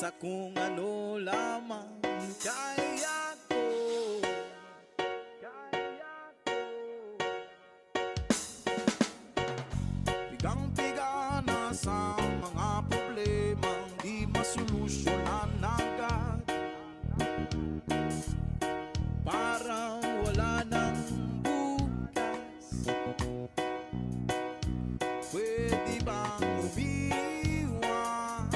sa kung ano lamang kaya ko. Pigang-piga na sa mga problemang di masolusyonan agad. Parang wala nang bukas. Pwede bang umiwas?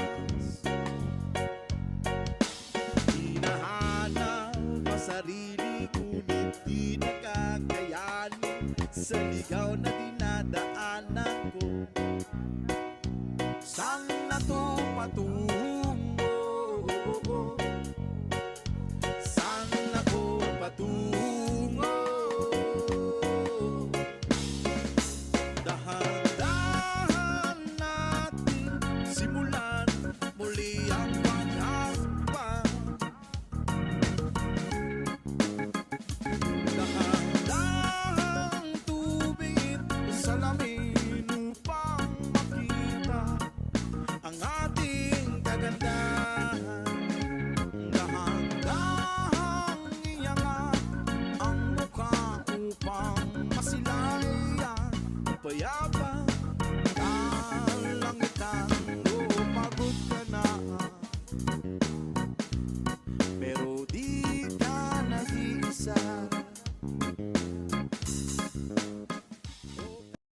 Hinahanap ang sarili ngunit di nakakayanin sa ligaw na dinadaanan ko. Saan na to patungo? Saan ako patungo? Dahan-dahan natin simulan muli